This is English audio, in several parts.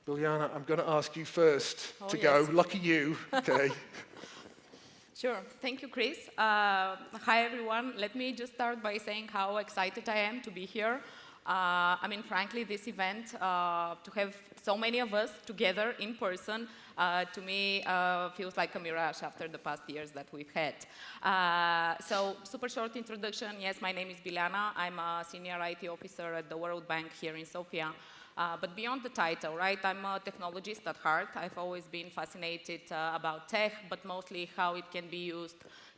Bilyana, I'm going to ask you first to yes. go. Lucky you. Okay. Sure. Thank you, Chris. Hi, everyone. Let me just start by saying how excited I am to be here. I mean, frankly, this event, to have so many of us together in person, to me, feels like a mirage after the past years that we've had. So, super short introduction. Yes, my name is Bilyana. I'm a senior IT officer at the World Bank here in Sofia. But beyond the title, right, I'm a technologist at heart. I've always been fascinated about tech, but mostly how it can be used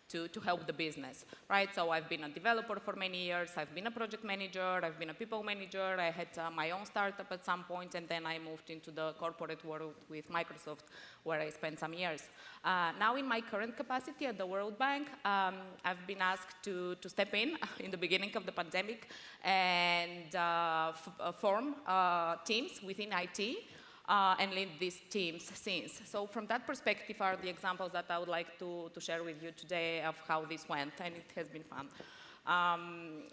to help the business, right? So I've been a developer for many years, I've been a project manager, I've been a people manager, I had my own startup at some point, and then I moved into the corporate world with Microsoft, where I spent some years. Now in my current capacity at the World Bank, I've been asked to step in the beginning of the pandemic and form teams within IT. And lead these teams since. So from that perspective are the examples that I would like to share with you today of how this went, and it has been fun.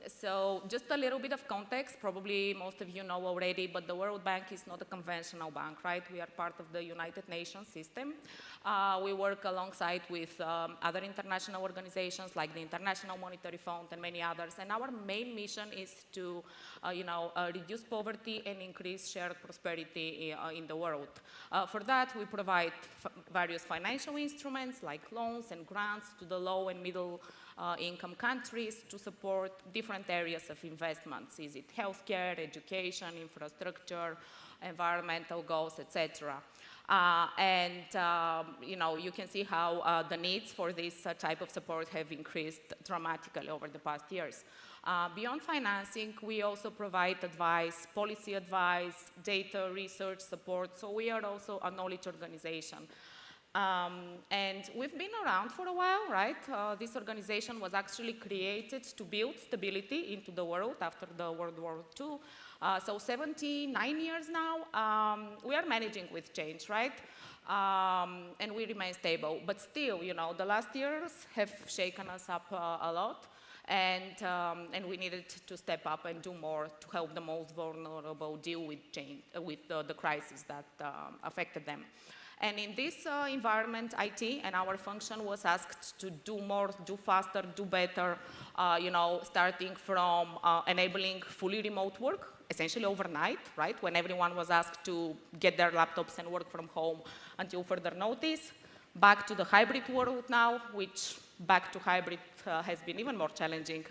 So just a little bit of context, probably most of you know already, but the World Bank is not a conventional bank, right? We are part of the United Nations system. We work alongside with other international organizations like the International Monetary Fund and many others, and our main mission is to reduce poverty and increase shared prosperity in the world. For that, we provide various financial instruments like loans and grants to the low and middle income countries to support different areas of investments. Is it healthcare, education, infrastructure, environmental goals, etc. You can see how the needs for this type of support have increased dramatically over the past years. Beyond financing, we also provide advice, policy advice, data research support, so we are also a knowledge organization. And we've been around for a while, right? This organization was actually created to build stability into the world after the World War II. So 79 years now, we are managing with change, right? And we remain stable. But still, the last years have shaken us up a lot. And we needed to step up and do more to help the most vulnerable deal with change, with the crisis that affected them. And in this environment, IT and our function was asked to do more, do faster, do better, starting from enabling fully remote work, essentially overnight, right, when everyone was asked to get their laptops and work from home until further notice, back to the hybrid world now, which back to hybrid has been even more challenging,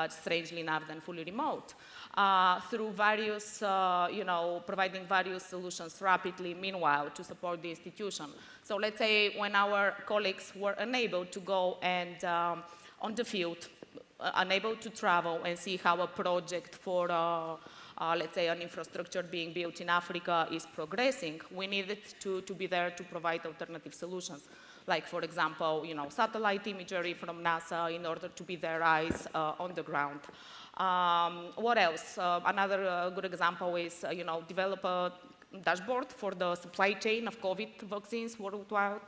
strangely enough, than fully remote. Through various, providing various solutions rapidly, meanwhile, to support the institution. So let's say when our colleagues were unable to go and on the field, unable to travel and see how a project for, let's say, an infrastructure being built in Africa is progressing, we needed to be there to provide alternative solutions. Like, for example, satellite imagery from NASA in order to be their eyes on the ground. What else? Another good example is, develop a dashboard for the supply chain of COVID vaccines worldwide.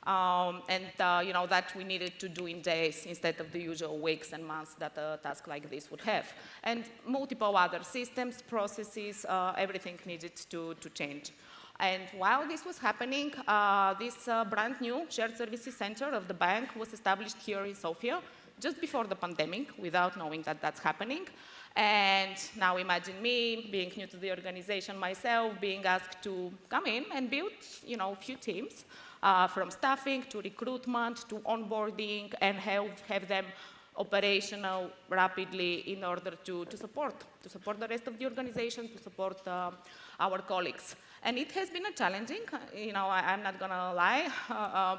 That we needed to do in days instead of the usual weeks and months that a task like this would have. And multiple other systems, processes, everything needed to change. And while this was happening, this brand new shared services center of the bank was established here in Sofia just before the pandemic, without knowing that that's happening. And now imagine me being new to the organization myself, being asked to come in and build, a few teams, from staffing to recruitment to onboarding, and have them operational rapidly in order to support the rest of the organization, to support our colleagues. And it has been a challenging, I'm not gonna lie,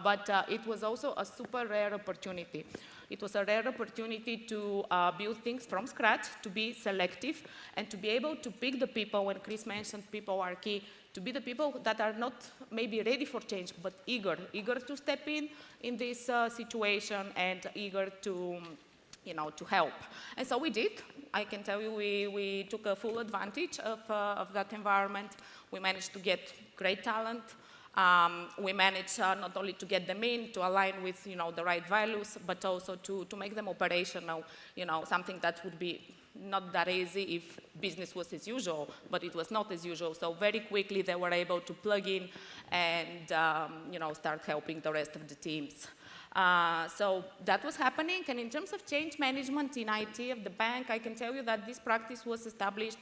but it was also a super rare opportunity. It was a rare opportunity to build things from scratch, to be selective, and to be able to pick the people, when Chris mentioned people are key, to be the people that are not maybe ready for change, but eager to step in this situation, and eager to help. And so we did. I can tell you we took a full advantage of that environment. We managed to get great talent. We managed not only to get them in, to align with the right values, but also to make them operational, something that would be not that easy if business was as usual, but it was not as usual. So very quickly they were able to plug in and start helping the rest of the teams. So that was happening, and in terms of change management in IT of the bank, I can tell you that this practice was established,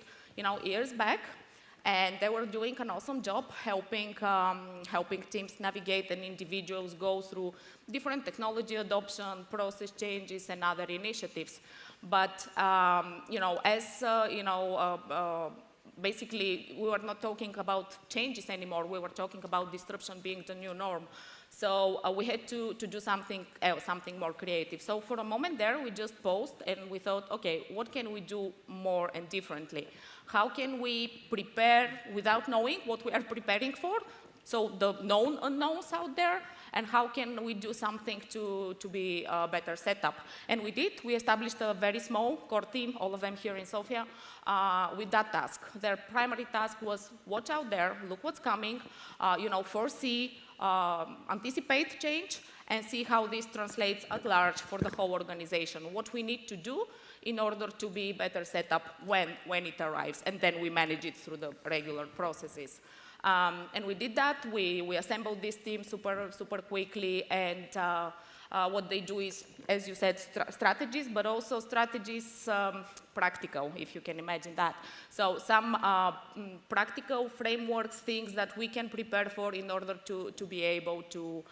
years back, and they were doing an awesome job helping teams navigate and individuals go through different technology adoption, process changes, and other initiatives. But basically, we were not talking about changes anymore. We were talking about disruption being the new norm. So we had to do something else, something more creative. So for a moment there, we just paused and we thought, okay, what can we do more and differently? How can we prepare without knowing what we are preparing for? So the known unknowns out there, and how can we do something to be a better setup? And we did. We established a very small core team, all of them here in Sofia, with that task. Their primary task was watch out there, look what's coming, foresee, anticipate change, and see how this translates at large for the whole organization. What we need to do in order to be better set up when it arrives, and then we manage it through the regular processes. And we did that. We assembled this team super quickly, and what they do is, as you said, strategies, but also strategies practical, if you can imagine that. So some practical frameworks, things that we can prepare for in order to be able to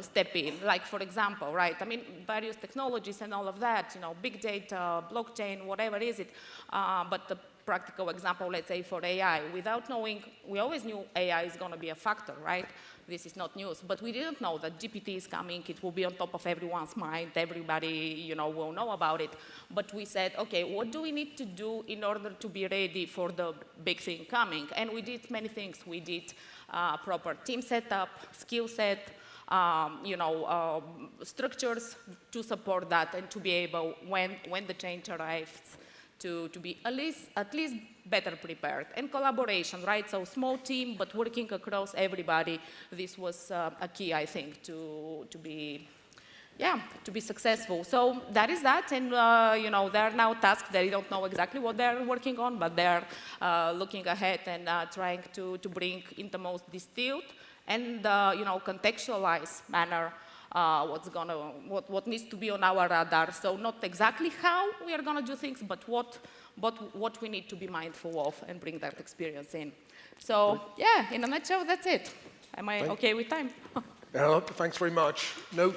step in. Like, for example, right, I mean, various technologies and all of that, big data, blockchain, whatever is it, but the practical example, let's say, for AI, without knowing, we always knew AI is going to be a factor, right? This is not news, but we didn't know that GPT is coming. It will be on top of everyone's mind. Everybody, will know about it. But we said, okay, what do we need to do in order to be ready for the big thing coming? And we did many things. We did proper team setup, skill set, structures to support that, and to be able, when the change arrives, to be at least better prepared. And collaboration, right? So small team, but working across everybody. This was a key, I think, to be successful. So that is that, and they're now tasked. They don't know exactly what they're working on, but they're looking ahead and trying to bring in the most distilled and contextualized manner what needs to be on our radar. So not exactly how we are going to do things, but what we need to be mindful of and bring that experience in. So yeah, in a nutshell, that's it. Am I okay with time? Thanks very much. No.